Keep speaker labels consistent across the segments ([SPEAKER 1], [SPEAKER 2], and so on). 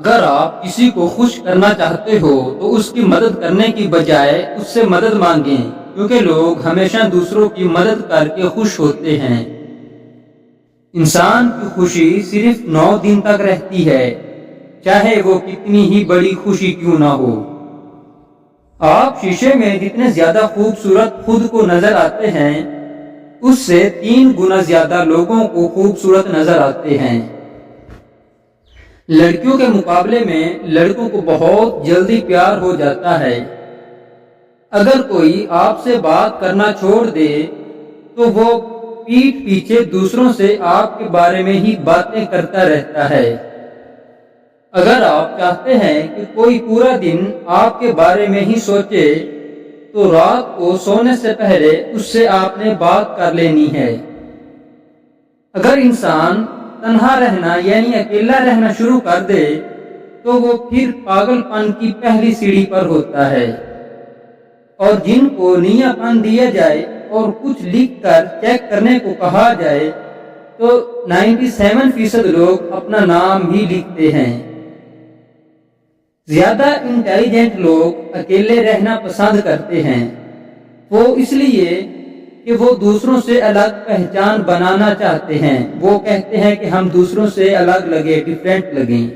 [SPEAKER 1] اگر آپ کسی کو خوش کرنا چاہتے ہو تو اس کی مدد کرنے کی بجائے اس سے مدد مانگیں، کیونکہ لوگ ہمیشہ دوسروں کی مدد کر کے خوش ہوتے ہیں۔ انسان کی خوشی صرف 9 دن تک رہتی ہے، چاہے وہ کتنی ہی بڑی خوشی کیوں نہ ہو۔ آپ شیشے میں جتنے زیادہ خوبصورت خود کو نظر آتے ہیں، اس سے 3 گنا زیادہ لوگوں کو خوبصورت نظر آتے ہیں۔ لڑکیوں کے مقابلے میں لڑکوں کو بہت جلدی پیار ہو جاتا ہے۔ اگر کوئی آپ سے بات کرنا چھوڑ دے تو وہ پیٹھ پیچھے دوسروں سے آپ کے بارے میں ہی باتیں کرتا رہتا ہے۔ اگر آپ چاہتے ہیں کہ کوئی پورا دن آپ کے بارے میں ہی سوچے تو رات کو سونے سے پہلے اس سے آپ نے بات کر لینی ہے۔ اگر انسان تنہا رہنا یعنی اکیلا رہنا شروع کر دے تو وہ پھر پاگل پن کی پہلی سیڑھی پر ہوتا ہے، اور جن کو نیا پن دیا جائے اور کچھ لکھ کر چیک کرنے کو کہا جائے تو 97% لوگ اپنا نام ہی لکھتے ہیں۔ زیادہ انٹیلیجنٹ لوگ اکیلے رہنا پسند کرتے ہیں، وہ اس لیے کہ وہ دوسروں سے الگ پہچان بنانا چاہتے ہیں۔ وہ کہتے ہیں کہ ہم دوسروں سے الگ لگیں، ڈیفرنٹ لگیں۔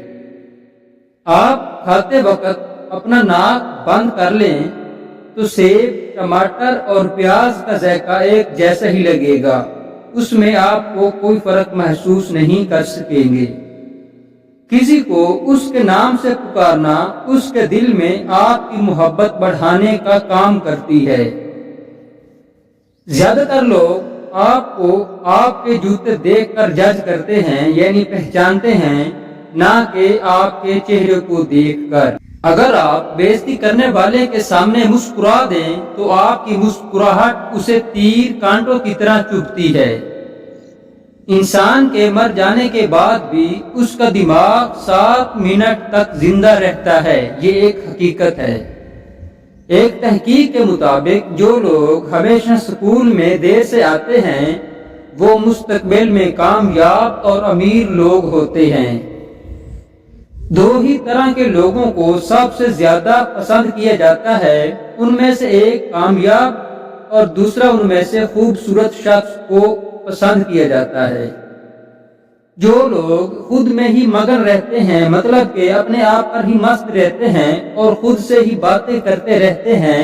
[SPEAKER 1] آپ کھاتے وقت اپنا ناک بند کر لیں تو سیب، ٹماٹر اور پیاز کا ذائقہ ایک جیسا ہی لگے گا، اس میں آپ کو کوئی فرق محسوس نہیں کر سکیں گے۔ کسی کو اس کے نام سے پکارنا اس کے دل میں آپ کی محبت بڑھانے کا کام کرتی ہے۔ زیادہ تر لوگ آپ کو آپ کے جوتے دیکھ کر جج کرتے ہیں، یعنی پہچانتے ہیں، نہ کہ آپ کے چہرے کو دیکھ کر۔ اگر آپ بےعزتی کرنے والے کے سامنے مسکرا دیں تو آپ کی مسکراہٹ اسے تیر کانٹوں کی طرح چبھتی ہے۔ انسان کے مر جانے کے بعد بھی اس کا دماغ 7 منٹ تک زندہ رہتا ہے، یہ ایک حقیقت ہے۔ ایک تحقیق کے مطابق جو لوگ ہمیشہ اسکول میں دیر سے آتے ہیں وہ مستقبل میں کامیاب اور امیر لوگ ہوتے ہیں۔ 2 ہی طرح کے لوگوں کو سب سے زیادہ پسند کیا جاتا ہے، ان میں سے ایک کامیاب اور دوسرا ان میں سے خوبصورت شخص کو پسند کیا جاتا ہے۔ جو لوگ خود میں ہی مگن رہتے ہیں، مطلب کہ اپنے آپ پر ہی مست رہتے ہیں اور خود سے ہی باتیں کرتے رہتے ہیں،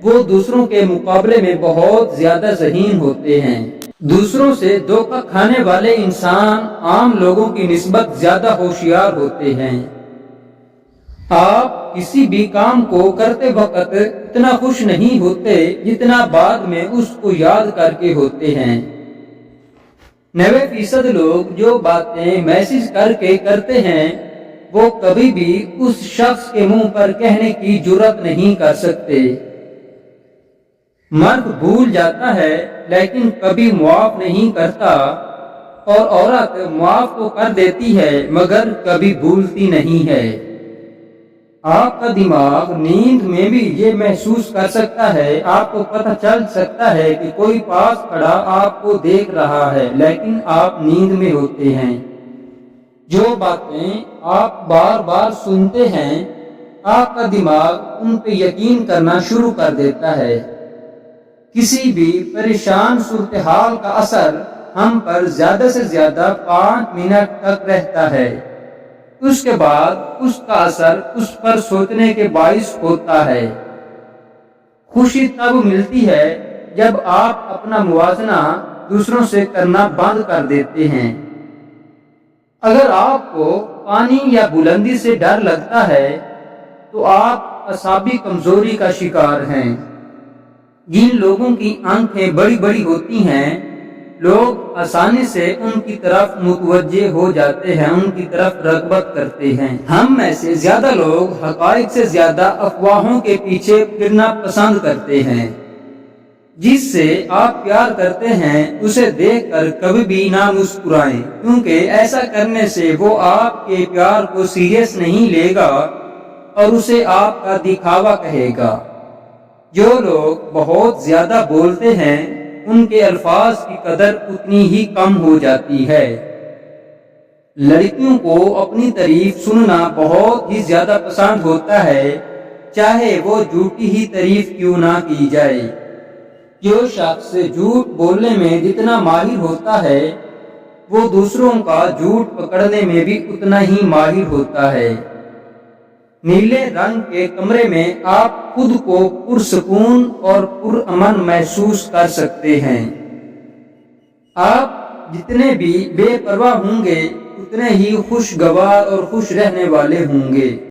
[SPEAKER 1] وہ دوسروں کے مقابلے میں بہت زیادہ ذہین ہوتے ہیں۔ دوسروں سے دھوکہ کھانے والے انسان عام لوگوں کی نسبت زیادہ ہوشیار ہوتے ہیں۔ آپ کسی بھی کام کو کرتے وقت اتنا خوش نہیں ہوتے جتنا بعد میں اس کو یاد کر کے ہوتے ہیں۔ 90% لوگ جو باتیں میسج کر کے کرتے ہیں وہ کبھی بھی اس شخص کے منہ پر کہنے کی جرات نہیں کر سکتے۔ مرد بھول جاتا ہے لیکن کبھی معاف نہیں کرتا، اور عورت معاف تو کر دیتی ہے مگر کبھی بھولتی نہیں ہے۔ آپ کا دماغ نیند میں بھی یہ محسوس کر سکتا ہے، آپ کو پتہ چل سکتا ہے کہ کوئی پاس کھڑا آپ کو دیکھ رہا ہے، لیکن آپ نیند میں ہوتے ہیں۔ جو باتیں آپ بار بار سنتے ہیں آپ کا دماغ ان پہ یقین کرنا شروع کر دیتا ہے۔ کسی بھی پریشان صورتحال کا اثر ہم پر زیادہ سے زیادہ 5 منٹ تک رہتا ہے، اس کے بعد اس کا اثر اس پر سوچنے کے باعث ہوتا ہے۔ خوشی تب ملتی ہے جب آپ اپنا موازنہ دوسروں سے کرنا بند کر دیتے ہیں۔ اگر آپ کو پانی یا بلندی سے ڈر لگتا ہے تو آپ اعصابی کمزوری کا شکار ہیں۔ جن لوگوں کی آنکھیں بڑی بڑی ہوتی ہیں لوگ آسانی سے ان کی طرف متوجہ ہو جاتے ہیں، ان کی طرف رغبت کرتے ہیں۔ ہم میں سے زیادہ لوگ حقائق سے زیادہ افواہوں کے پیچھے پھرنا پسند کرتے ہیں۔ جس سے آپ پیار کرتے ہیں اسے دیکھ کر کبھی بھی نہ مسکرائیں، کیونکہ ایسا کرنے سے وہ آپ کے پیار کو سیریس نہیں لے گا اور اسے آپ کا دکھاوا کہے گا۔ جو لوگ بہت زیادہ بولتے ہیں ان کے الفاظ کی قدر اتنی ہی کم ہو جاتی ہے۔ لڑکیوں کو اپنی تعریف سننا بہت ہی زیادہ پسند ہوتا ہے، چاہے وہ جھوٹی ہی تعریف کیوں نہ کی جائے۔ جو شخص جھوٹ بولنے میں جتنا ماہر ہوتا ہے، وہ دوسروں کا جھوٹ پکڑنے میں بھی اتنا ہی ماہر ہوتا ہے۔ نیلے رنگ کے کمرے میں آپ خود کو پرسکون اور پرامن محسوس کر سکتے ہیں۔ آپ جتنے بھی بے پرواہ ہوں گے اتنے ہی خوشگوار اور خوش رہنے والے ہوں گے۔